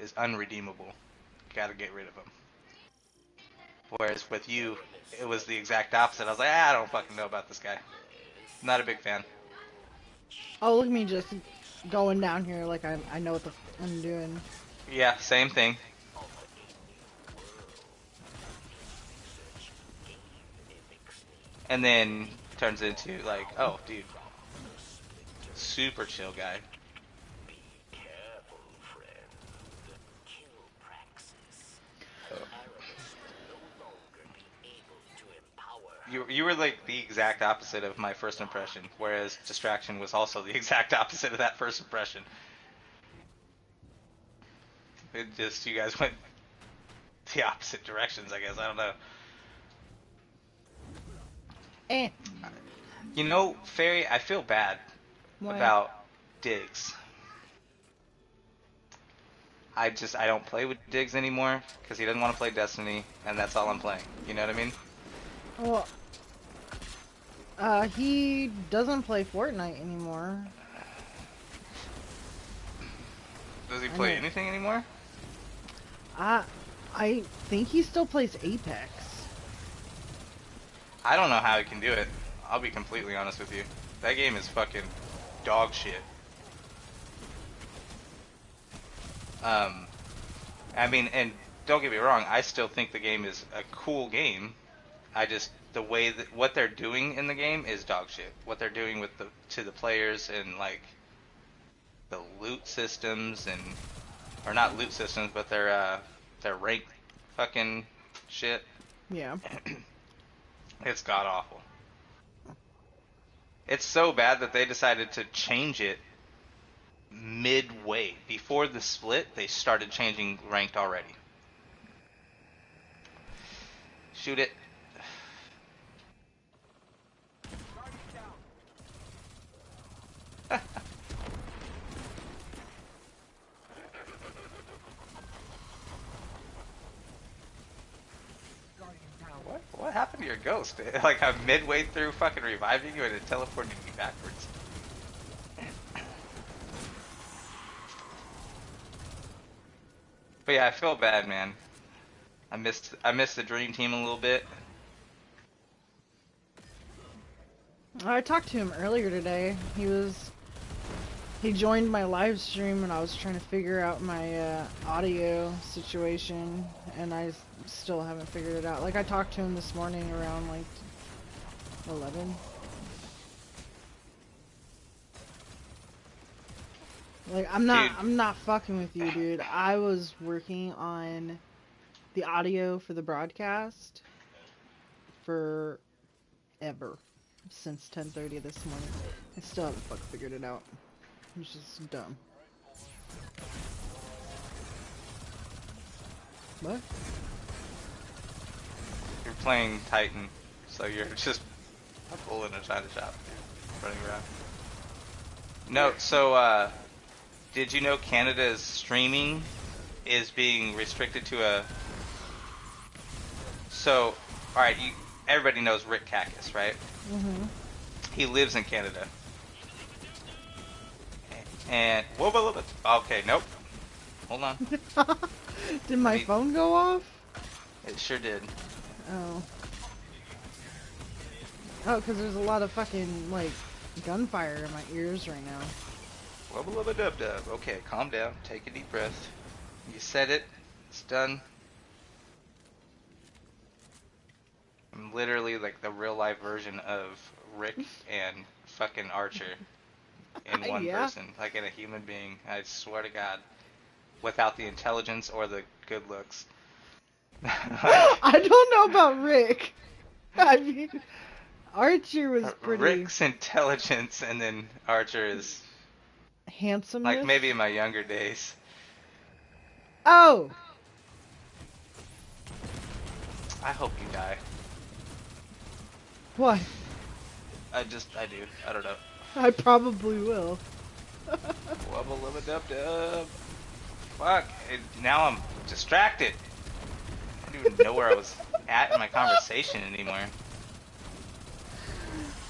is unredeemable. Gotta get rid of him. Whereas with you, it was the exact opposite. I was like, I don't fucking know about this guy. Not a big fan. Oh, look at me just going down here like I know what the I'm doing. Yeah, same thing. And then turns into like, oh, dude, super chill guy. You were like the exact opposite of my first impression, whereas distraction was also the exact opposite of that first impression. It just you guys went the opposite directions, I guess. I don't know. Eh. You know, Fairy, I feel bad Why? about Diggs. I don't play with Diggs anymore because he doesn't want to play Destiny, and that's all I'm playing. You know what I mean? Well, he doesn't play Fortnite anymore. Does he I play know. anything anymore? I I think he still plays Apex. I don't know how he can do it. I'll be completely honest with you. That game is fucking dog shit. Um, I mean, and don't get me wrong, I still think the game is a cool game. I just the way that what they're doing in the game is dog shit. What they're doing with the to the players and like the loot systems and or not loot systems, but their rank fucking shit. Yeah. It's god awful. It's so bad that they decided to change it midway. Before the split, they started changing ranked already. Shoot it. What happened to your ghost? Like I'm midway through fucking reviving you and it teleported me backwards. But yeah, I feel bad, man. I missed the dream team a little bit. I talked to him earlier today. He joined my live stream and I was trying to figure out my audio situation, and still haven't figured it out. Like, I talked to him this morning around like 11. Like, Dude, I'm not fucking with you, dude. I was working on the audio for the broadcast for ever since 10:30 this morning. I still haven't fucking figured it out. It's just dumb. What? you're playing Titan, so you're just pulling a China shop, running around. No, so did you know Canada's streaming is being restricted to a? So, all right, everybody knows Rick Kackus, right? Mm-hmm. He lives in Canada, and whoa, whoa, whoa, okay, nope, hold on, Did I my need. phone go off? It sure did. Oh. Oh, because there's a lot of fucking, like, gunfire in my ears right now. Wubba lubba dub dub. Okay, calm down. Take a deep breath. You said it. It's done. I'm literally like the real life version of Rick and fucking Archer in one Yeah. person, like in a human being. I swear to God, without the intelligence or the good looks. Like I don't know about Rick. I mean, Archer was pretty Rick's intelligence, and then Archer is like handsomeness. maybe in my younger days. Oh! I hope you die. What? I do. I don't know. I probably will. Wubba lubba dub dub. Fuck. Now I'm distracted. I don't even know where I was at in my conversation anymore.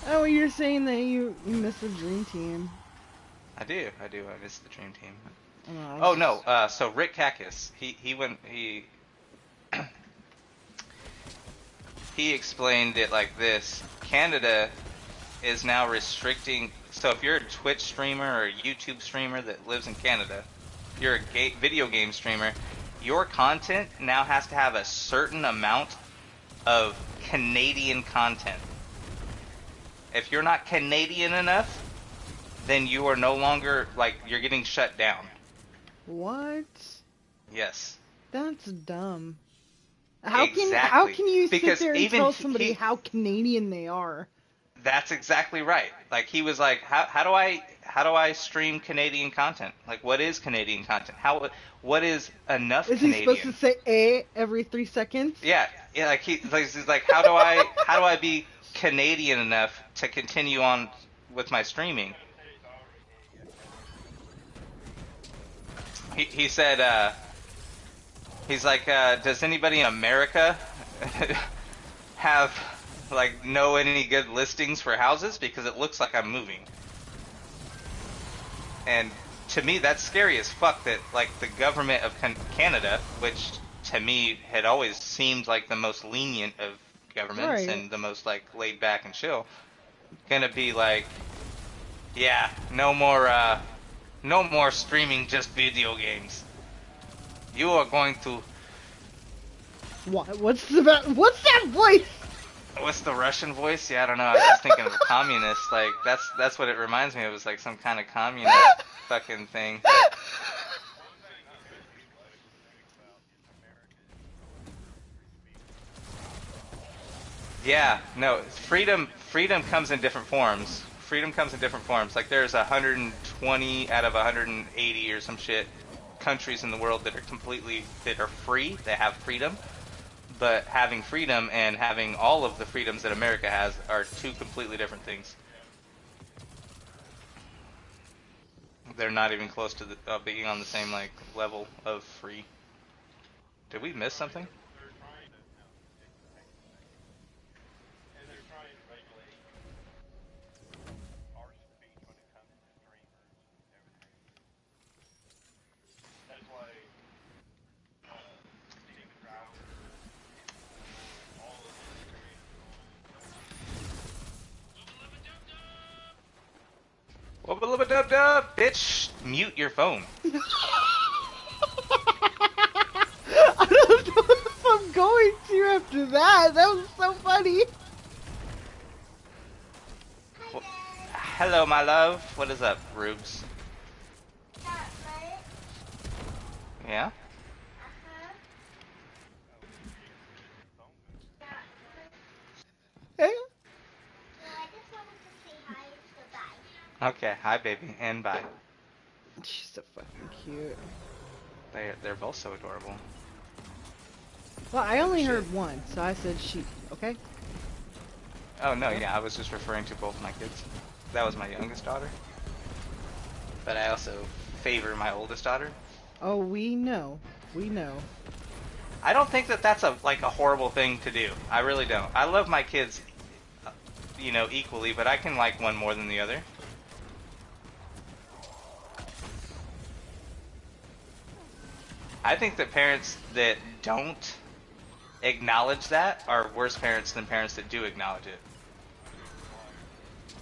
Oh, you're saying that you miss the dream team. I do. I miss the dream team. Oh no, so Rick Kakis, he explained it like this. Canada is now restricting, so if you're a Twitch streamer or a YouTube streamer that lives in Canada, if you're a video game streamer, your content now has to have a certain amount of Canadian content. If you're not Canadian enough, then you are no longer, like, you're getting shut down. What? Yes. That's dumb. Exactly. How can you because sit there and even tell somebody how Canadian they are? That's exactly right. Like, he was like, how do I stream Canadian content? Like, what is Canadian content? What is enough Is Canadian? he supposed to say "a" every 3 seconds? Yeah, like he's like, how do I be Canadian enough to continue on with my streaming? He said, he's like, does anybody in America know any good listings for houses? Because it looks like I'm moving. And to me, that's scary as fuck that, like, the government of Canada, which to me had always seemed like the most lenient of governments, Right. and the most, like, laid back and chill, gonna be like, yeah, no more streaming just video games. You are going to... What? What's that voice? What's the Russian voice? Yeah, I don't know. I was just thinking of a communist. Like, that's what it reminds me of. It was like some kind of communist fucking thing. Yeah, no, freedom comes in different forms. Freedom comes in different forms. Like, there's 120 out of 180 or some shit countries in the world that are free. They have freedom. But having freedom and having all of the freedoms that America has are two completely different things. They're not even close to being on the same, like, level of free. Did we miss something? Wubba dub dub, bitch! Mute your phone. I don't know if I'm going to after that. That was so funny. Hello, my love. What is up, Rubes? Yeah? Hey. Okay, hi, baby, and bye. She's so fucking cute. They're both so adorable. Well, I only heard one, so I said she. Okay. Oh no, yeah, I was just referring to both my kids. That was my youngest daughter. But I also favor my oldest daughter. Oh, we know. We know. I don't think that that's a horrible thing to do. I really don't. I love my kids, equally, but I can like one more than the other. I think that parents that don't acknowledge that are worse parents than parents that do acknowledge it.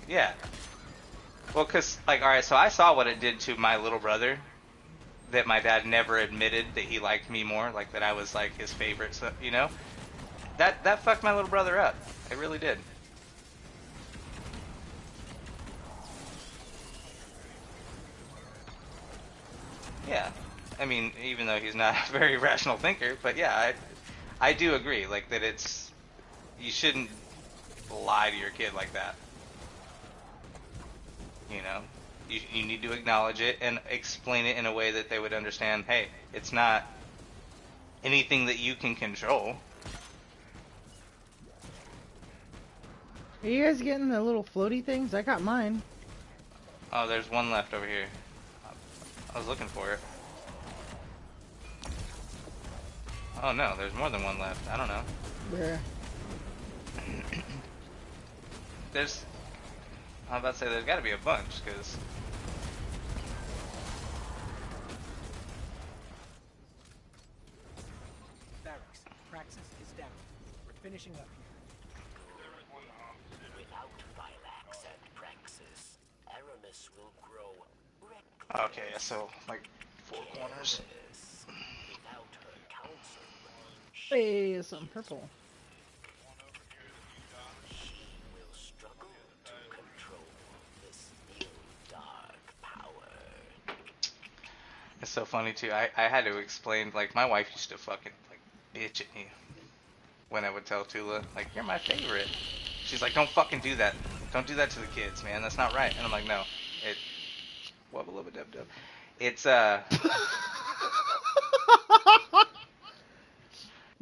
Yeah. Well, because, alright, so I saw what it did to my little brother, that my dad never admitted that he liked me more, like, that I was, his favorite, so, That fucked my little brother up. It really did. Yeah. I mean, even though he's not a very rational thinker, but yeah, I do agree, that you shouldn't lie to your kid like that. You need to acknowledge it and explain it in a way that they would understand, hey, it's not anything that you can control. Are you guys getting the little floaty things? I got mine. Oh, there's one left over here. I was looking for it. Oh no, there's more than one left. I don't know. Where? I'm about to say there's got to be a bunch, because... axis is down. We're finishing up here. Without Thylax and Praxis, Aramis will grow Okay, so like 4 corners. reckless. Without her counsel, Hey, something purple. she will struggle to control this new dark power. It's so funny too. I had to explain, like, my wife used to fucking like bitch at me when I would tell Tula, like, you're my favorite. She's like, don't fucking do that. Don't do that to the kids, man. That's not right. And I'm like, no. It wubba lubba dub dub. It's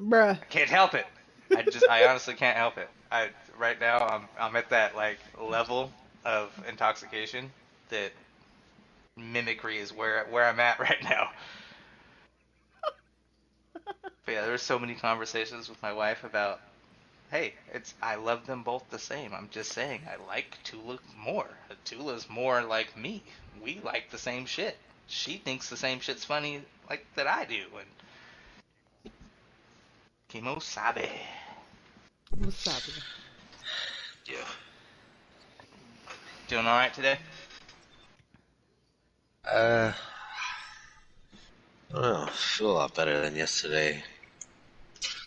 Bruh. I can't help it. I honestly can't help it. I right now I'm at that like level of intoxication that mimicry is where I'm at right now. But yeah, there's so many conversations with my wife about, hey, I love them both the same. I'm just saying I like Tula more. Tula's more like me. We like the same shit. She thinks the same shit's funny like that I do, and Kimo sabe. Wasabi. Yeah. Doing all right today? I don't know. I feel a lot better than yesterday,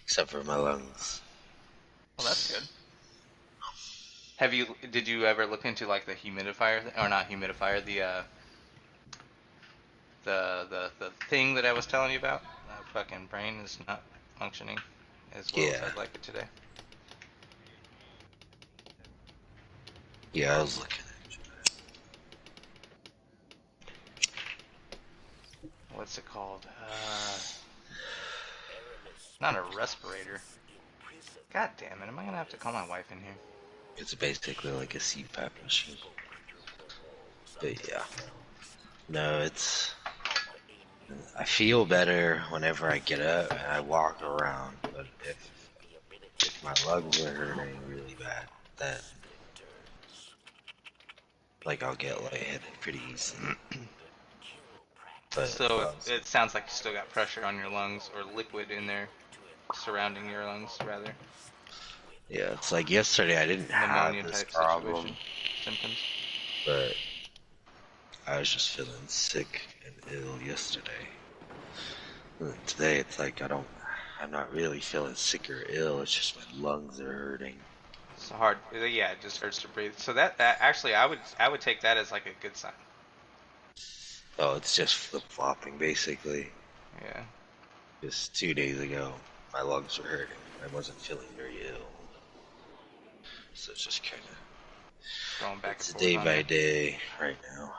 except for my lungs. Well, that's good. Did you ever look into like the humidifier, or not humidifier, the thing that I was telling you about? My fucking brain is not functioning as well as Yeah. I'd like it today. Yeah, I was looking at What's it called? Not a respirator. God damn it! Am I gonna have to call my wife in here? It's basically like a CPAP machine. But yeah. No, I feel better whenever I get up and I walk around, but if my lungs are hurting really bad, then like I'll get lightheaded pretty easily. But So it sounds like you still got pressure on your lungs, or liquid in there surrounding your lungs, rather. yeah, it's like yesterday I didn't have Pneumonia this type problem, situation. Symptoms. but I was just feeling sick and ill yesterday. And today it's like I'm not really feeling sick or ill, it's just my lungs are hurting. It's hard. Yeah, it just hurts to breathe. So that actually, I would take that as like a good sign. Oh, it's just flip-flopping basically. Yeah. Just 2 days ago, my lungs were hurting. I wasn't feeling very ill. So it's just kind of, Going back it's and forth day on by there. day right now.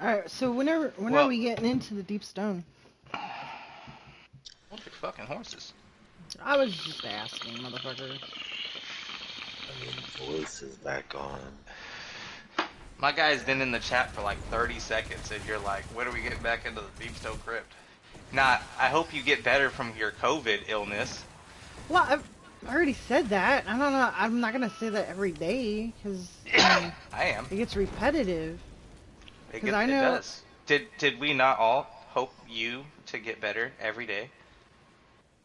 Alright, so when are Well, we getting into the Deep Stone? what the fucking horses? I was just asking, motherfucker. I mean, voice is back on. My guy's been in the chat for like 30 seconds, and you're like, when are we getting back into the Deepstone Crypt? Not, I hope you get better from your COVID illness. Well, I've already said that. I don't know. I'm not gonna say that every day because I am. it gets repetitive. It, 'Cause I know- it does. Did we not all hope you to get better every day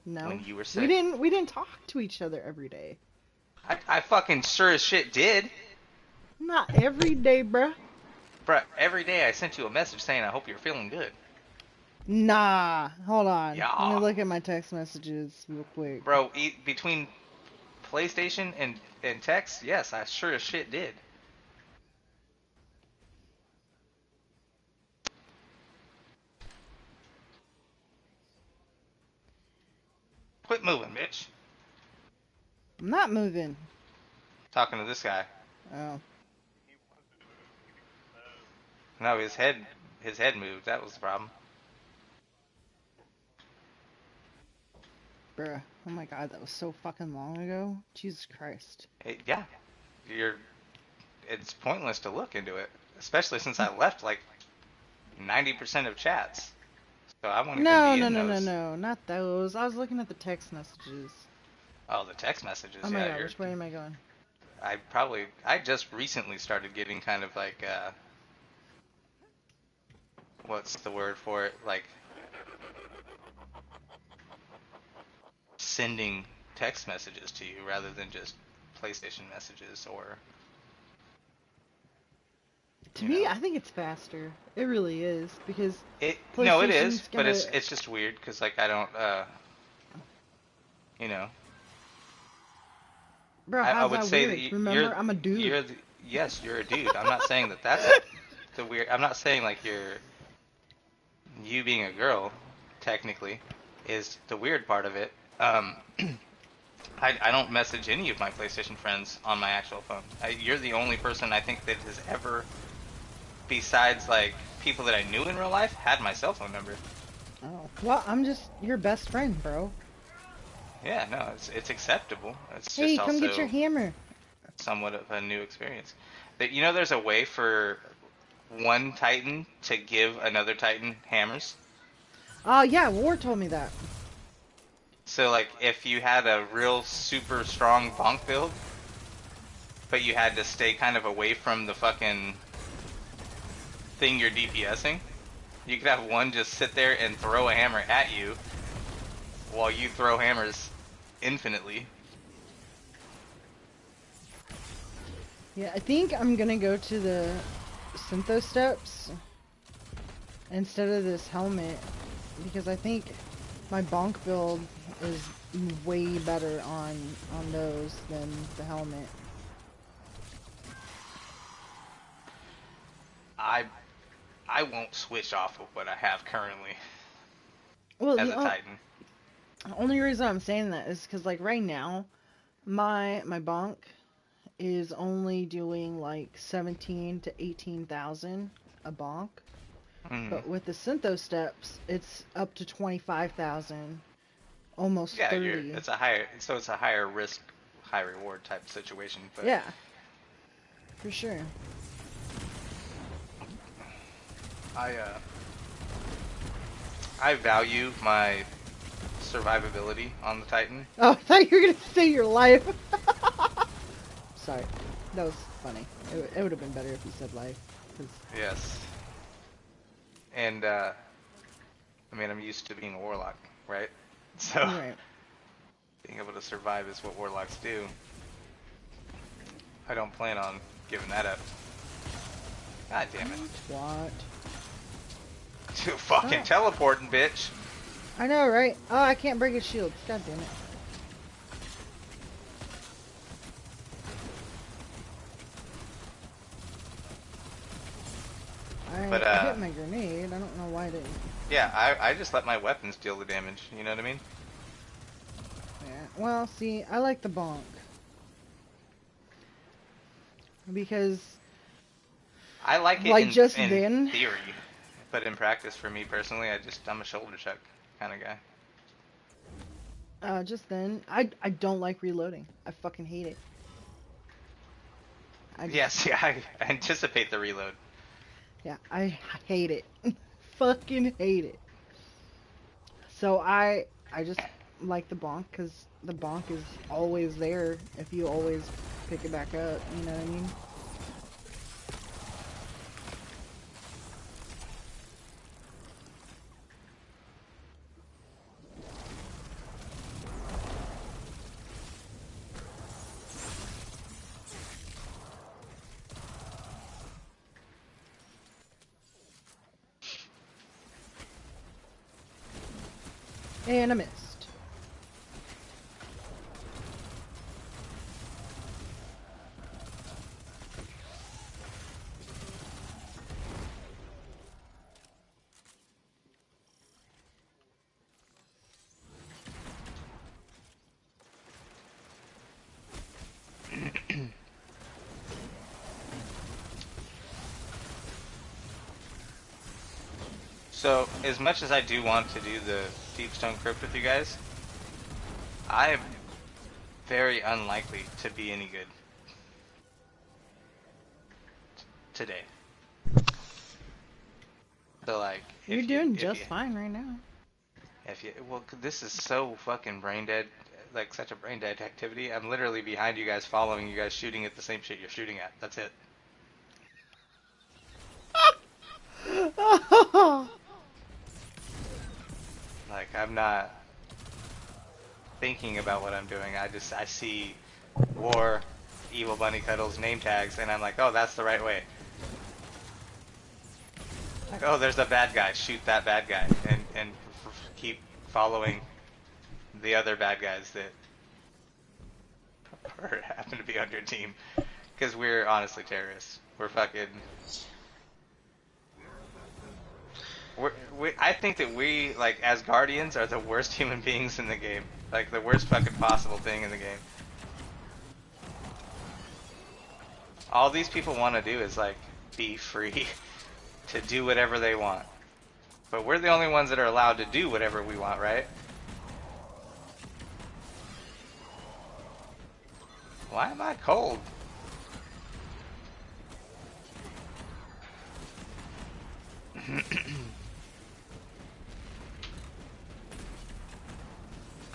No, when you were sick? we didn't talk to each other every day. I fucking sure as shit did. Not every day, bruh. Bruh, every day I sent you a message saying I hope you're feeling good. Nah, hold on. Yeah. Let me look at my text messages real quick. Bro, between PlayStation and text, yes, I sure as shit did. Quit moving, bitch. I'm not moving. Talking to this guy. Oh, No, his head moved. That was the problem. bruh. Oh my god, that was so fucking long ago. Jesus Christ. Yeah, it's pointless to look into it, especially since I left like 90% of chats. So I won't No, even be no, in no, no, those. no, not those. I was looking at the text messages. Oh, the text messages. Oh my Yeah, god, which way am I going? I just recently started getting kind of like what's the word for it? Like sending text messages to you rather than just PlayStation messages or To you me, know. I think it's faster. It really is because It no, it is, PlayStation's but gonna. it's just weird because like I don't you know Bro, I how's would that say that weird? Remember, I'm a dude. yes, you're a dude. I'm not saying that that's the weird. I'm not saying like you being a girl technically is the weird part of it. I don't message any of my PlayStation friends on my actual phone. You're the only person I think that has ever, besides like people that I knew in real life, had my cell phone number. Oh, well, I'm just your best friend, bro. Yeah, no, it's acceptable. It's Hey, just come get your also hammer. somewhat of a new experience. That you know, there's a way for one Titan to give another Titan hammers. Oh, yeah, War told me that. So like, if you had a real super strong bonk build, but you had to stay kind of away from the fucking thing you're DPSing, you could have one just sit there and throw a hammer at you while you throw hammers infinitely. Yeah, I think I'm gonna go to the Syntho Steps instead of this helmet because I think my bonk build is way better on those than the helmet. I I won't switch off of what I have currently Well, as a Titan. only reason I'm saying that is because like right now, my bonk is only doing like 17 to 18,000 a bonk, Mm. but with the Syntho Steps, it's up to 25,000, almost Yeah, 30. it's a higher risk, high reward type situation. But Yeah, for sure. I I value my survivability on the Titan. Oh, I thought you were gonna say your life. Sorry, that was funny. It would have been better if you said life. 'Cause... Yes, and I mean I'm used to being a warlock, right? So Right. being able to survive is what warlocks do. I don't plan on giving that up. God damn it! What? To fucking Oh. teleporting, bitch. I know, right? Oh, I can't break his shield. God damn it. But I hit my grenade. I don't know why I didn't. yeah, I just let my weapons deal the damage. You know what I mean? Yeah. Well, see, I like the bonk. Because, I like it like, just in then, theory, but in practice, for me personally, I'm a shoulder check kind of guy. I don't like reloading. I fucking hate it. Yes, yeah, I anticipate the reload. Yeah, I hate it. Fucking hate it. So I just like the bonk because the bonk is always there if you always pick it back up. You know what I mean? And I missed. So, as much as I do want to do the Deepstone Crypt with you guys, I am very unlikely to be any good today. So, like, You're doing just fine right now. well, this is so fucking brain dead, like such a brain dead activity. I'm literally behind you guys, following you guys, shooting at the same shit you're shooting at. That's it. Like, I'm not. thinking about what I'm doing. I see War, Evil Bunny Cuddles name tags, and I'm like, oh, that's the right way. Like, oh, there's a bad guy. Shoot that bad guy, and keep following the other bad guys that happen to be on your team. Because we're honestly terrorists. We're fucking. I think that we, like, as Guardians, are the worst human beings in the game. Like, the worst fucking possible thing in the game. All these people want to do is, like, be free to do whatever they want. But we're the only ones that are allowed to do whatever we want, right? Why am I cold?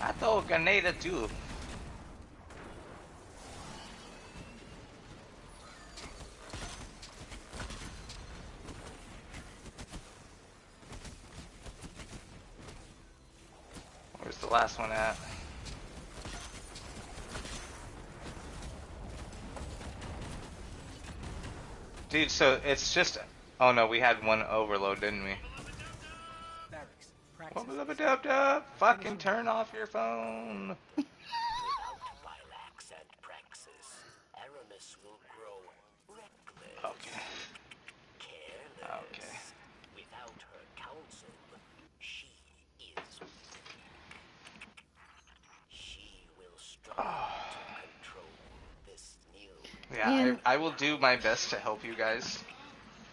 I throw a grenade too. Where's the last one at? Dude, so it's just... Oh no, we had one overload, didn't we? Barracks. Praxis. Dub. Fucking turn off your phone. Without Phylax and Praxis, Aramis will grow reckless. Okay. Careless. Okay. Without her counsel, she is weak. She will struggle to control this new. Yeah, And- I will do my best to help you guys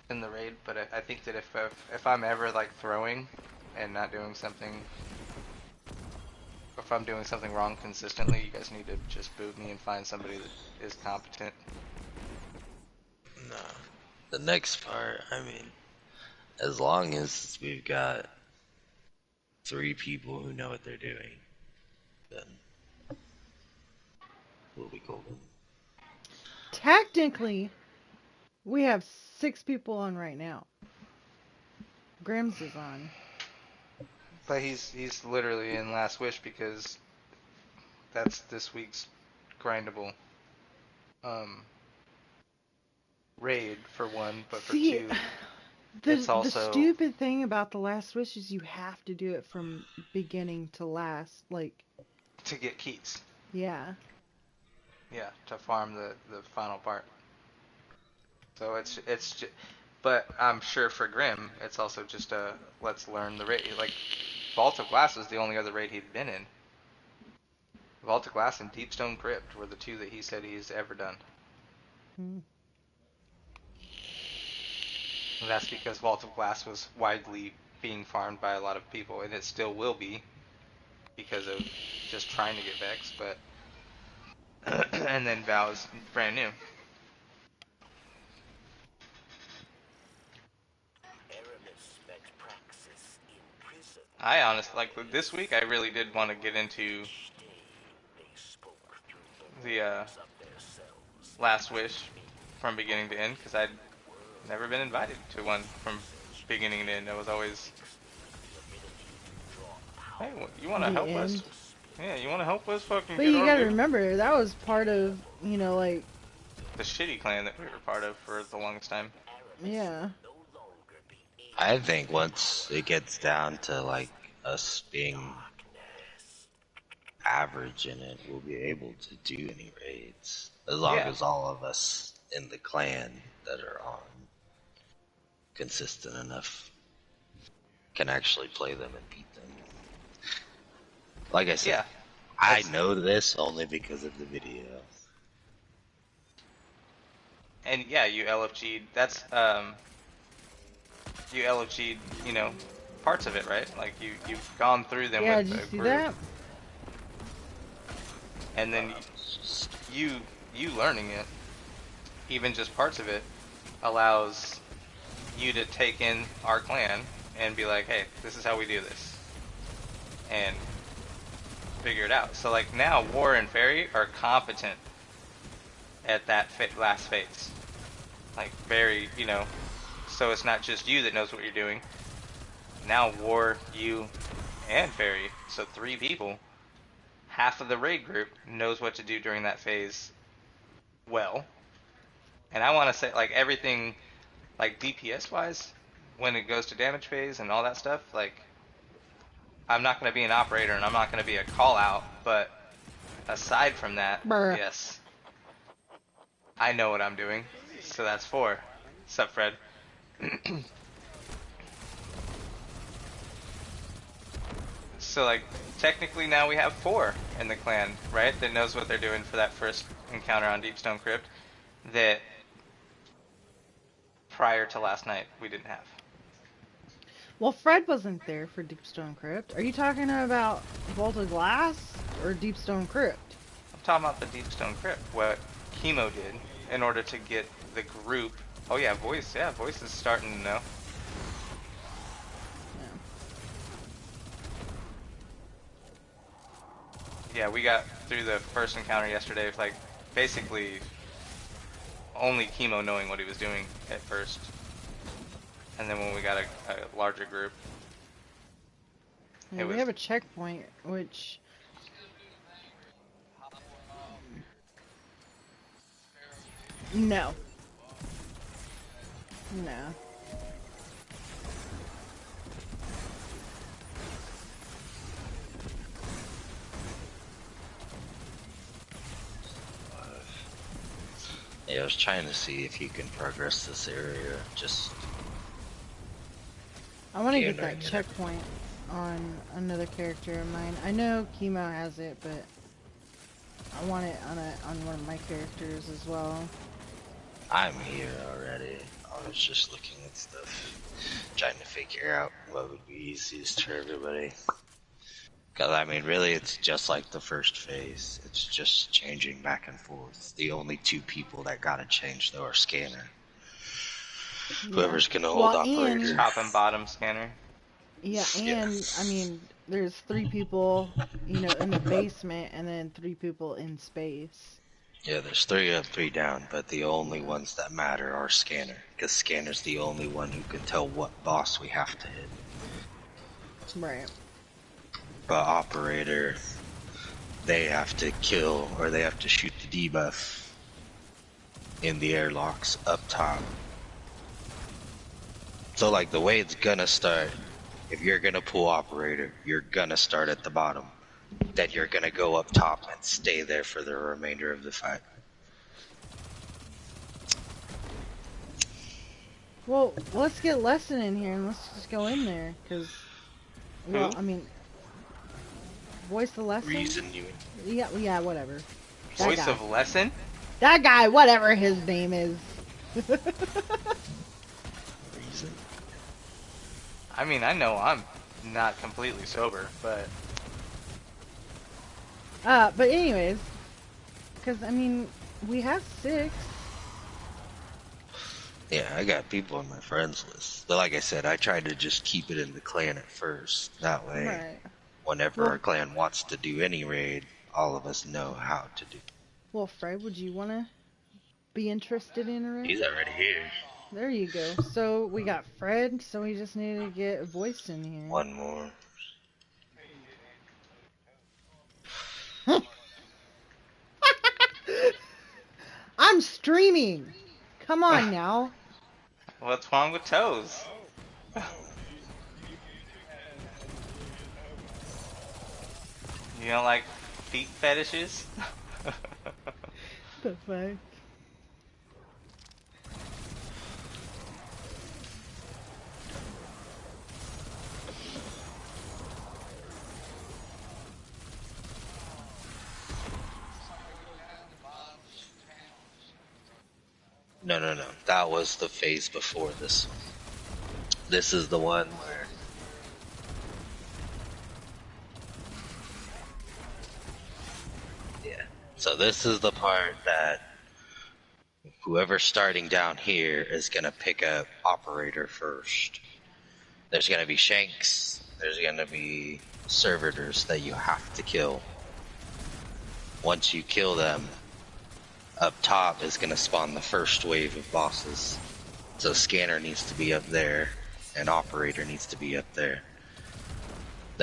in the raid, but I think that if I'm ever like throwing and not doing something, if I'm doing something wrong consistently, you guys need to just boot me and find somebody that is competent. No. The next part, I mean, as long as we've got 3 people who know what they're doing, then we'll be golden. Technically, we have 6 people on right now. Grims is on. But he's literally in Last Wish because that's this week's grindable raid for one, but for See, two, the also- stupid thing about the Last Wish is you have to do it from beginning to last. Like, to get Keats. yeah. Yeah, to farm the final part. So it's just, but I'm sure for Grim, it's also just a let's learn the raid. Like, Vault of Glass was the only other raid he'd been in. Vault of Glass and Deepstone Crypt were the 2 that he said he's ever done. Hmm. And that's because Vault of Glass was widely being farmed by a lot of people, and it still will be because of just trying to get Vex, but and then Vow is brand new. Aramis met Praxis in prison. I honestly, like, this week I really did want to get into Each day they spoke through the of their cells. Last Wish from beginning to end, because I'd never been invited to one from beginning to end. I was always, hey, you want to The help us? end. Yeah, you want to help us fucking But get you our gotta good- remember, that was part of, like, the shitty clan that we were part of for the longest time. yeah. No longer be able I think once it gets down to like us being average in it, we'll be able to do any raids. As long Yeah. as all of us in the clan that are on consistent enough can actually play them and beat them. Like I said, Yeah. I That's- know this only because of the video. And yeah, you LFG'd, that's, you LFG'd, parts of it, right? Like, you've gone through them Yeah, with did a you see group. that? And then you learning it, even just parts of it, allows you to take in our clan and be like, hey, this is how we do this, and figure it out. So like now, War and Fairy are competent at that last phase. Like very, so it's not just you that knows what you're doing. Now War, you, and Fairy, so 3 people half of the raid group knows what to do during that phase well. And I want to say, like, everything, like, DPS wise, when it goes to damage phase and all that stuff, like, I'm not going to be an operator and I'm not going to be a call out, but aside from that, Brr. yes, I know what I'm doing. So that's 4. Sup, Fred? So, like, technically now we have 4 in the clan, right? That knows what they're doing for that first encounter on Deepstone Crypt that prior to last night we didn't have. Well, Fred wasn't there for Deepstone Crypt. Are you talking about Vault of Glass or Deepstone Crypt? I'm talking about the Deepstone Crypt, what Chemo did in order to get the group. Oh yeah, Voice. Yeah, Voice is starting to know. Yeah, we got through the first encounter yesterday with, like, basically only Chemo knowing what he was doing at first. And then when we got a larger group. Yeah, we have a checkpoint, which... No. No. Yeah, I was trying to see if you can progress this area. Just. I want to get that checkpoint on another character of mine. I know Chemo has it, but I want it on one of my characters as well. I'm here already. I was just looking at stuff, trying to figure out what would be easiest for everybody. Because, I mean, really, it's just like the first phase. It's just changing back and forth. The only 2 people that gotta change, though, are Scanner. Yeah. Whoever's gonna hold operator. Top and bottom Scanner. Yeah, and, I mean, there's 3 people, you know, in the basement, and then 3 people in space. Yeah, there's 3 up, 3 down, but the only ones that matter are Scanner. Because Scanner's the only one who can tell what boss we have to hit. Right. But operator, they have to kill or they have to shoot the debuff in the airlocks up top. So, like, the way it's gonna start, if you're gonna pull operator, you're gonna start at the bottom. Then you're gonna go up top and stay there for the remainder of the fight. Well, let's get Lesson in here and let's just go in there, because, well, Who? I mean, Voice the Lesson? Reason you... Yeah, whatever. Voice of Lesson? That guy, whatever his name is. Reason? I mean, I know I'm not completely sober, but... But anyways, because, I mean, we have 6. Yeah, I got people on my friends list. But like I said, I tried to just keep it in the clan at first. That way, Right. whenever our clan wants to do any raid, all of us know how to do. Well, Fred, would you want to be interested in a raid? He's already here. There you go. So we got Fred, so we just need to get Voice in here. One more. I'm streaming! Come on now. What's wrong with toes? You don't like feet fetishes? The fuck? No. That was the phase before this one. This is the one where... Yeah. So this is the part that whoever's starting down here is going to pick up operator first. There's going to be Shanks. There's going to be servitors that you have to kill. Once you kill them, up top is going to spawn the first wave of bosses. So Scanner needs to be up there, and Operator needs to be up there.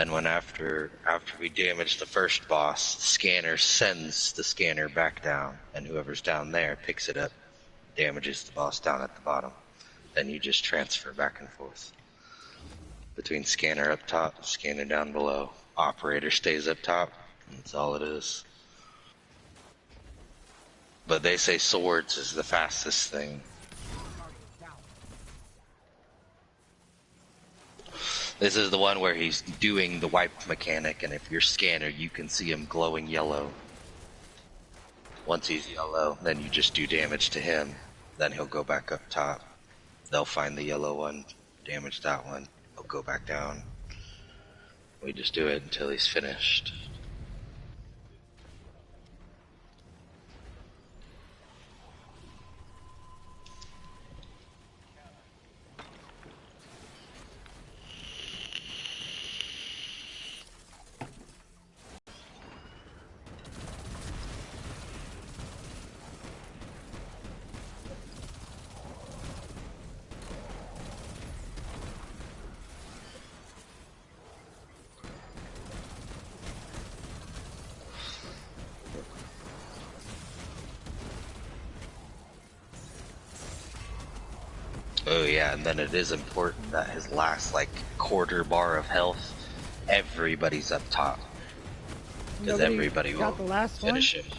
Then when after we damage the first boss, the scanner sends the scanner back down, and whoever's down there picks it up, damages the boss down at the bottom. Then you just transfer back and forth between scanner up top, scanner down below. Operator stays up top. That's all it is. But they say swords is the fastest thing. This is the one where he's doing the wipe mechanic, and if you're scanner, you can see him glowing yellow. Once he's yellow, then you just do damage to him. Then he'll go back up top. They'll find the yellow one, damage that one. He'll go back down. We just do it until he's finished. Oh yeah, and then it is important that his last, like, quarter bar of health, everybody's up top. Because everybody will the last finish one? him.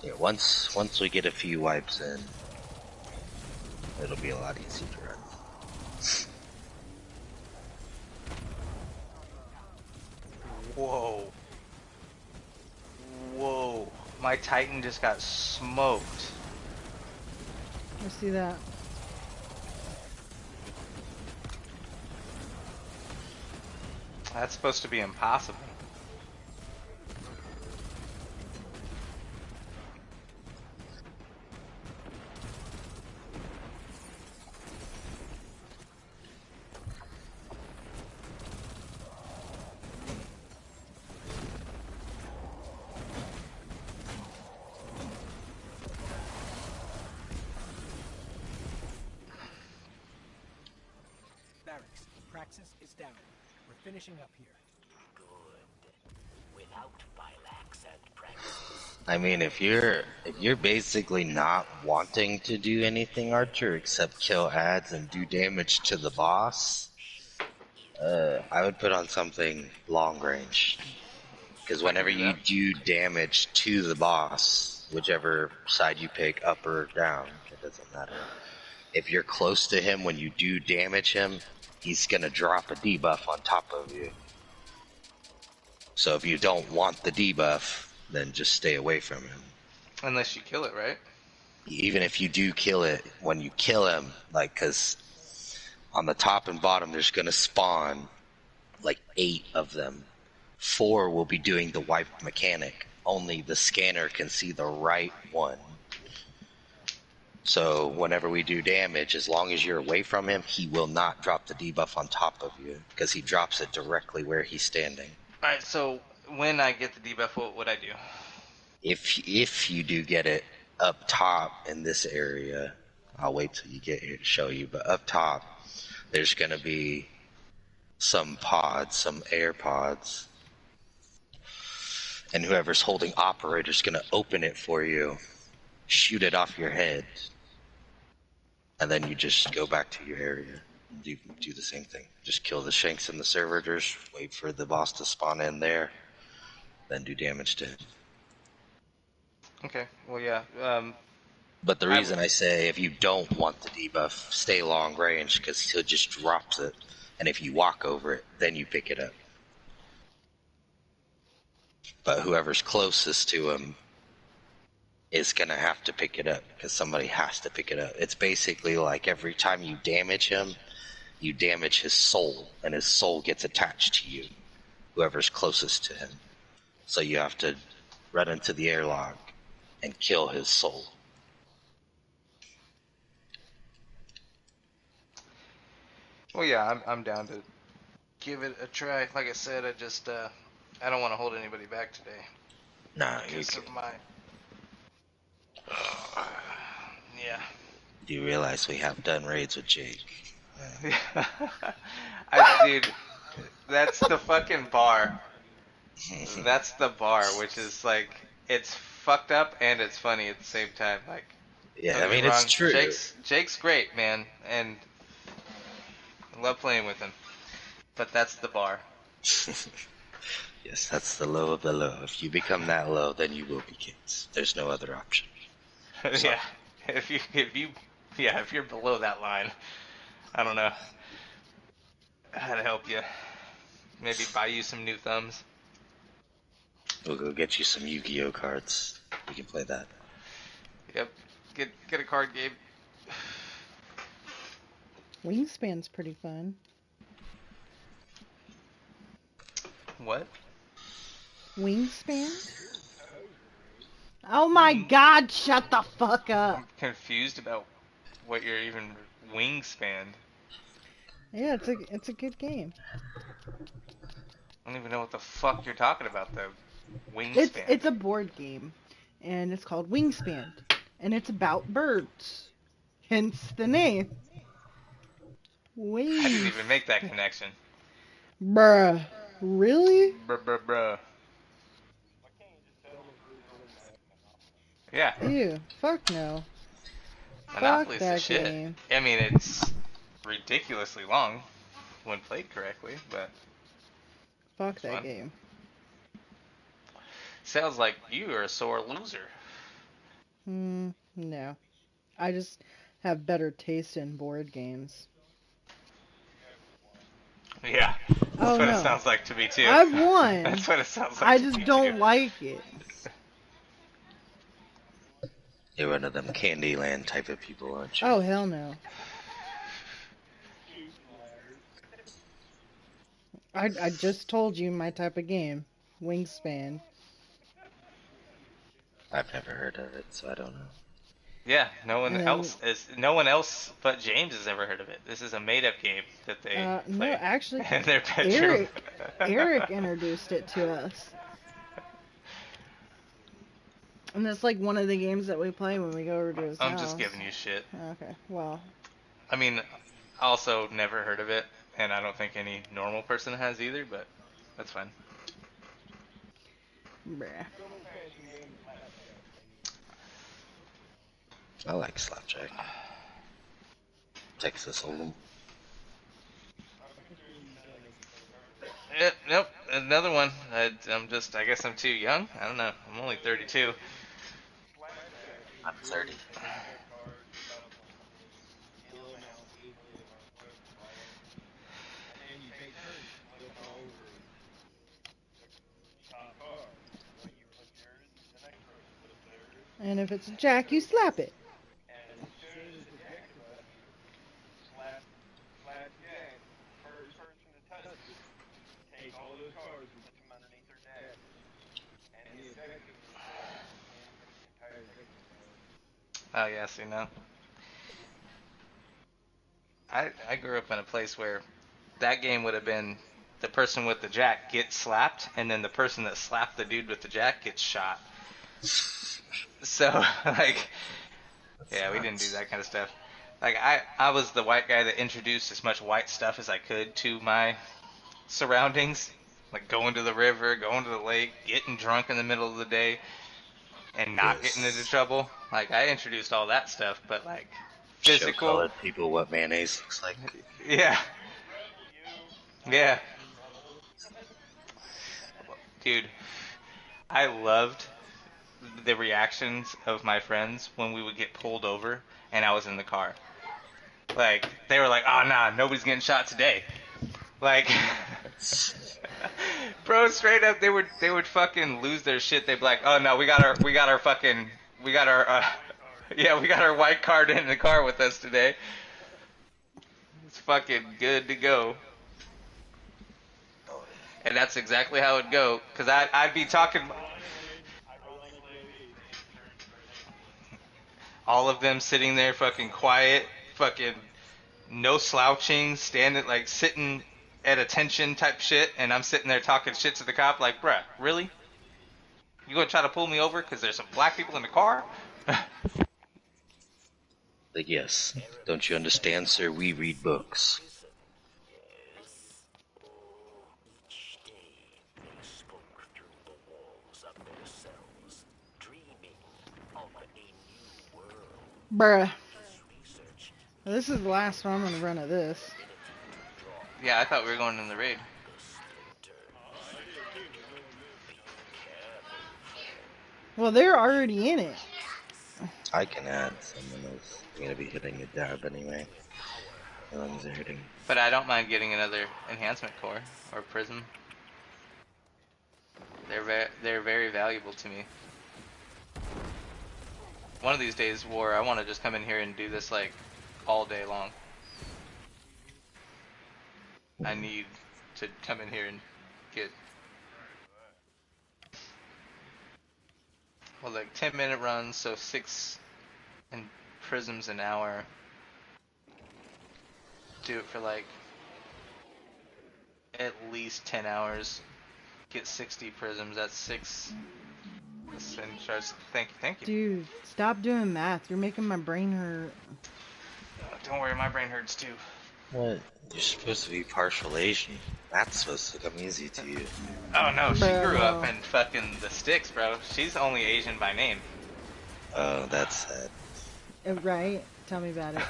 Yeah, once we get a few wipes in, it'll be a lot easier to run. Whoa. Whoa. My Titan just got smoked. I see that. That's supposed to be impossible. Barracks, Praxis is down. We're finishing up here. Good. Without Phylax and Praxis, I mean, if you're basically not wanting to do anything, Archer, except kill ads and do damage to the boss, I would put on something long range. Because whenever you do damage to the boss, whichever side you pick, up or down, it doesn't matter. If you're close to him when you do damage him, he's gonna drop a debuff on top of you. So if you don't want the debuff, then just stay away from him. Unless you kill it, right? Even if you do kill it, when you kill him, like, cause on the top and bottom there's gonna spawn like 8 of them. 4 will be doing the wipe mechanic. Only the scanner can see the right one. So whenever we do damage, as long as you're away from him, he will not drop the debuff on top of you, because he drops it directly where he's standing. Alright, so when I get the debuff, what would I do? If you do get it up top in this area, I'll wait till you get here to show you, but up top, there's going to be some pods, some air pods, and whoever's holding operator's going to open it for you, shoot it off your head, and then you just go back to your area and do the same thing. Just kill the Shanks and the Servitors, wait for the boss to spawn in there, then do damage to him. Okay, well, yeah. But the reason I say if you don't want the debuff, stay long range, because he'll just drops it, and if you walk over it, then you pick it up. But whoever's closest to him is going to have to pick it up, because somebody has to pick it up. It's basically like every time you damage him, you damage his soul, and his soul gets attached to you, whoever's closest to him. So you have to run into the airlock and kill his soul. Well, yeah, I'm down to give it a try. Like I said, I don't want to hold anybody back today. Nah, you Because can. of my... yeah. You realize we have done raids with Jake. Dude, that's the fucking bar. That's the bar, which is like, it's fucked up and it's funny at the same time. Like, Yeah, don't I get me mean, it's wrong, true. Jake's great, man, and I love playing with him. But that's the bar. Yes, that's the low of the low. If you become that low, then you will be kicked. There's no other option. So, Yeah, if you're below that line, I don't know how to help you. Maybe buy you some new thumbs. we'll go get you some Yu-Gi-Oh cards. We can play that. Yep, get a card game. Wingspan's pretty fun. What? Wingspan? Oh my god, shut the fuck up. I'm confused about what you're even wingspan. Yeah, it's a good game. I don't even know what the fuck you're talking about though. Wingspan. It's a board game, and it's called Wingspan, and it's about birds. Hence the name. I didn't Wings. even make that connection. Bruh. Really? Bruh. Yeah, Ew. Fuck no. Monopoly's the that shit. game. I mean, it's ridiculously long when played correctly, but Fuck that fun. game. Sounds like you are a sore loser. No. I just have better taste in board games. Yeah, that's Oh, what no. it sounds like to me too. I've won. That's what it sounds like. I to just me, don't too. like it. You're one of them Candyland type of people, aren't you? Oh, hell no. I just told you my type of game. Wingspan. I've never heard of it, so I don't know. Yeah, no one And no one else but James has ever heard of it. This is a made-up game that they No, play actually, in their bedroom. Eric introduced it to us. And it's like one of the games that we play when we go over to his I'm house. just giving you shit. Okay, well. I mean, also never heard of it, and I don't think any normal person has either, but that's fine. Bruh. I like Slapjack. Texas Hold'em. Nope, another one. I guess I'm too young. I don't know. I'm only 32. I'm 30. And if it's a jack, you slap it. Oh yeah, see now. I grew up in a place where that game would have been the person with the jack gets slapped, and then the person that slapped the dude with the jack gets shot. So like, yeah, we didn't do that kind of stuff. Like I was the white guy that introduced as much white stuff as I could to my surroundings, like going to the river, going to the lake, getting drunk in the middle of the day, and not getting into trouble. Like I introduced all that stuff, but like Show physical, colored people what mayonnaise looks like. yeah, yeah, dude. I loved the reactions of my friends when we would get pulled over and I was in the car. Like they were like, "Oh nah, nobody's getting shot today." Like, bro, straight up, they would fucking lose their shit. They'd be like, "Oh no, we got our yeah, we got our white card in the car with us today. It's fucking good to go." And that's exactly how it'd go. Cause I'd be talking. All of them sitting there fucking quiet, fucking no slouching, standing like sitting at attention type shit, and I'm sitting there talking shit to the cop like, bruh, really? You gonna try to pull me over because there's some black people in the car? Like, yes. Don't you understand, sir? We read books. Yes. Each day they spoke through the walls of their cells, dreaming of a new world. Bruh. His research This is the last one I'm gonna run of this. Yeah, I thought we were going in the raid. the splinters. Be careful, friend. Well, they're already in it. I can add someone else. I'm gonna be hitting a dab anyway. My lungs are hurting. But I don't mind getting another enhancement core or prism. They're very valuable to me. One of these days, War, I want to just come in here and do this like all day long. I need to come in here and get like 10-minute runs, so 6 and prisms an hour. Do it for like at least 10 hours. Get 60 prisms. That's 6. And starts. Thank you. Dude, stop doing math. You're making my brain hurt. Don't worry, my brain hurts too. What? You're supposed to be partial Asian. That's supposed to come easy to you. Oh no, she Bro. grew up in fucking the sticks, bro. She's only Asian by name. Oh, that's sad. Right? Tell me about it.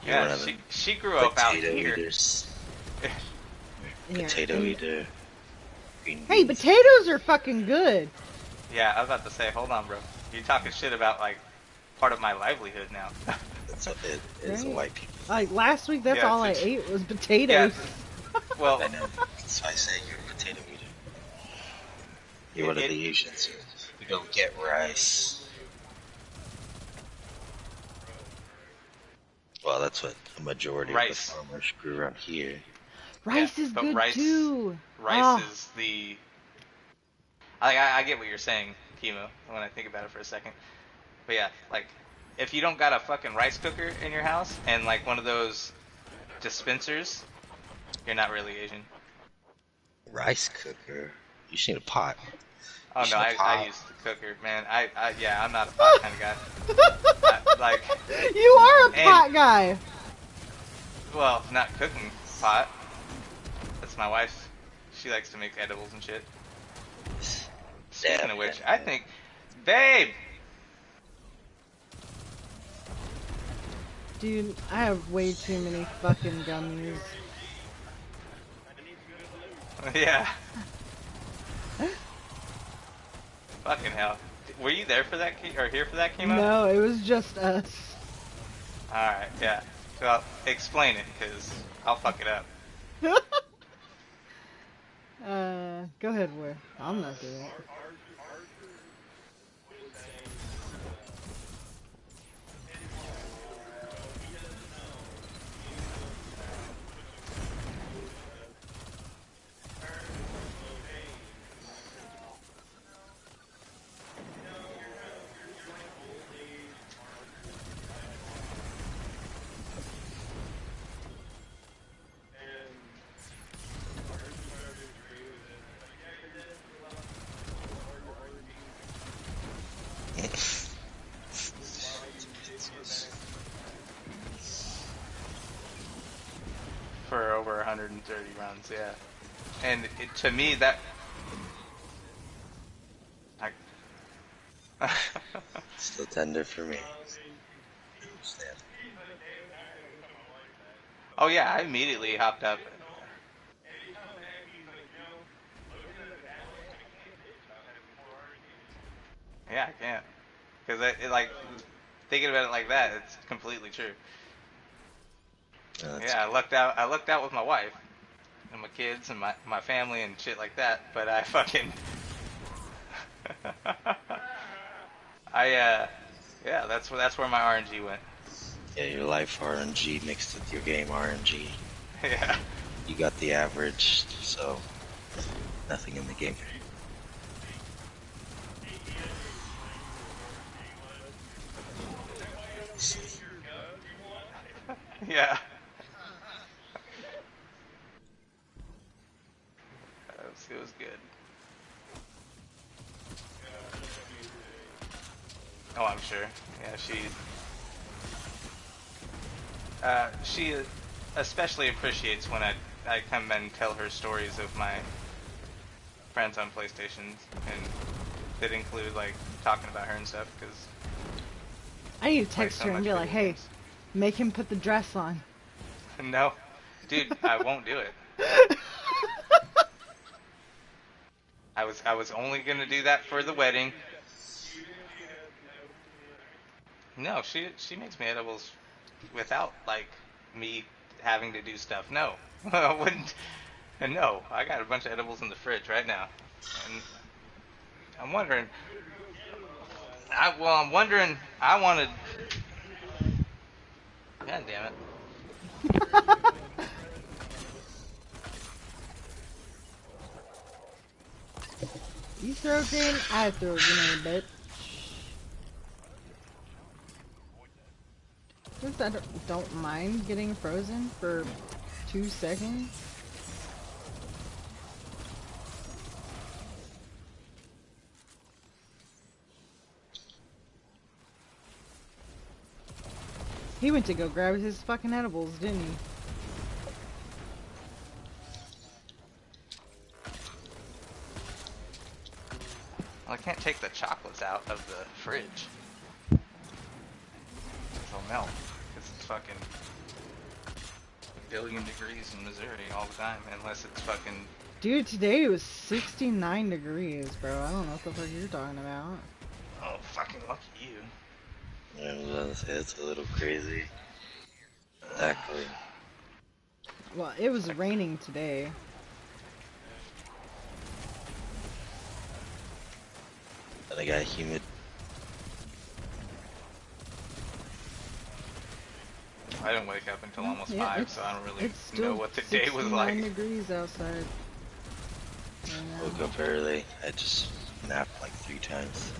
You're one Yeah, of them she grew up out potato here. eaters. Here. Potato eater. Green Hey, beans. potatoes are fucking good. Yeah, I was about to say, hold on, bro. You're talking shit about like part of my livelihood now. It is a Right. white people. Like last week, that's Yeah, all I it's- ate was potatoes. Well, I know. That's why I say you're a potato eater. You're one of the Asians. We don't get rice. Well, that's what a majority Rice. of the farmers grew around here. Rice Yeah, is but good rice- too. rice Oh, is the. I get what you're saying, Chemo. When I think about it for a second, but yeah, like if you don't got a fucking rice cooker in your house and like one of those dispensers, you're not really Asian. Rice cooker. You just need a pot. Oh You no, should have I pot. use the cooker, man. Yeah, I'm not a pot kind of guy. Like, you are a And- pot guy. well, not cooking pot. That's my wife. She likes to make edibles and shit. Speaking of which, I think, babe. Dude, I have way too many fucking gummies. Yeah. Fucking hell. Were you there for that or here for that chemo? No, it was just us. Alright, yeah. Well, explain it, because I'll fuck it up. Go ahead, War. I'm not doing it. For over 130 rounds, yeah. And to me, that... I... Still tender for me. Understand. Oh yeah, I immediately hopped up. Yeah, I can't. Because like, thinking about it like that, it's completely true. No, that's- Yeah, I lucked out with my wife and my kids and my family and shit like that. But I fucking, yeah, that's where my RNG went. Yeah, your life RNG mixed with your game RNG. Yeah, You got the average, so nothing in the game. yeah. It was good. Oh, sure. Yeah, she especially appreciates when I come and tell her stories of my friends on PlayStation, and that include like talking about her and stuff because I need to play text so her and much be like, video hey, games. make him put the dress on. No, dude, I won't do it. I was only gonna do that for the wedding. No, she makes me edibles without like me having to do stuff. No, I wouldn't. And no, I got a bunch of edibles in the fridge right now, and I'm wondering. I'm wondering. I wanted. God damn it. You throw a grenade, I throw a grenade, bitch. Just I don't mind getting frozen for 2 seconds. He went to go grab his fucking edibles, didn't he? Well, I can't take the chocolates out of the fridge. They'll melt because it's fucking a billion degrees in Missouri all the time, unless it's fucking. Dude, today it was 69 degrees, bro. I don't know what the fuck you're talking about. Oh, fucking lucky you. Yeah, it's a little crazy. Exactly. Well, it was raining today. And I got humid. I didn't wake up until almost Yeah, 5, so I don't really it's still know what the day was like. 69 degrees outside. Woke up early. I just napped like 3 times.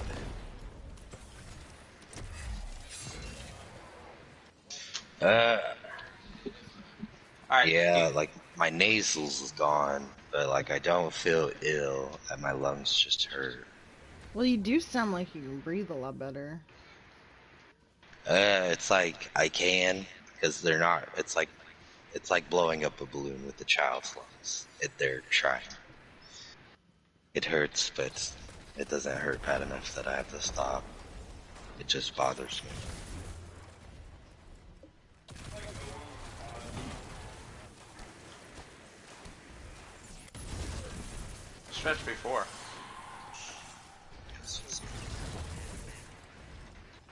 Alright. Yeah, like my nasals is gone, but like I don't feel ill, and my lungs just hurt. Well, you do sound like you can breathe a lot better. It's like I can, because they're not. It's like blowing up a balloon with a child's lungs. They're trying. It hurts, but it doesn't hurt bad enough that I have to stop. It just bothers me. Stretched before.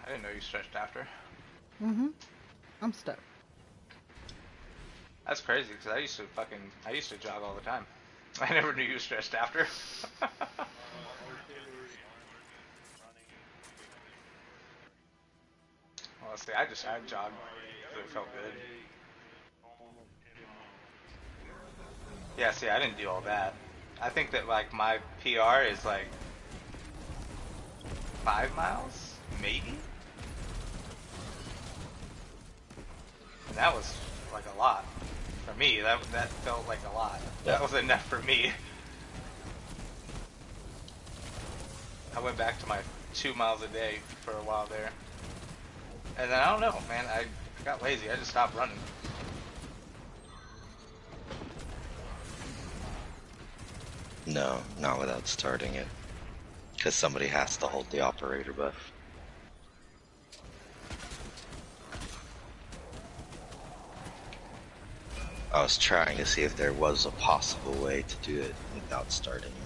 I didn't know you stretched after. Mm-hmm. I'm stuck. That's crazy, because I used to jog all the time. I never knew you stretched after. Well, see, I jogged because it felt good. Yeah, see, I didn't do all that. I think that, like, my PR is, like, 5 miles? Maybe? And that was, like, a lot. For me, that felt like a lot. Yeah. That was enough for me. I went back to my 2 miles a day for a while there. And then, I don't know, man, I got lazy. I just stopped running. No, not without starting it. Because somebody has to hold the operator buff. I was trying to see if there was a possible way to do it without starting it.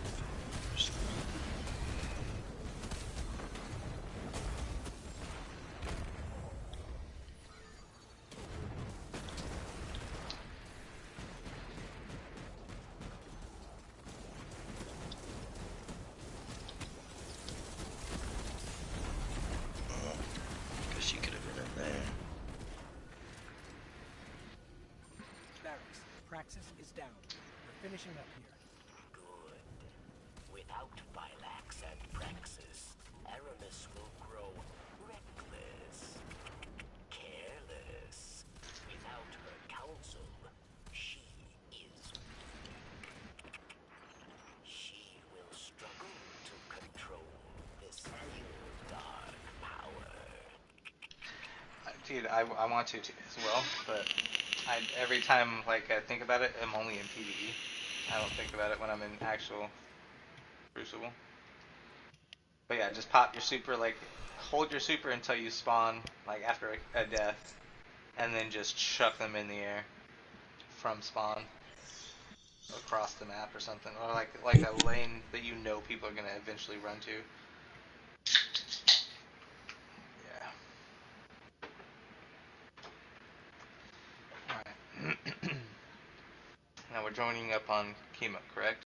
Guess you could have been in there. Barracks. Praxis is down. We're finishing up here. Good. Without Phylax and Praxis, Aramis will grow reckless, careless. Without her counsel, she is weak. She will struggle to control this new dark power. Dude, I want to as well, but every time like I think about it, I'm only in PvE. I don't think about it when I'm in actual Crucible. But yeah, just pop your super, like hold your super until you spawn, like after a death, and then just chuck them in the air from spawn across the map or something, or like a lane that you know people are gonna eventually run to. Yeah. All right. Now we're joining up on Kima, correct?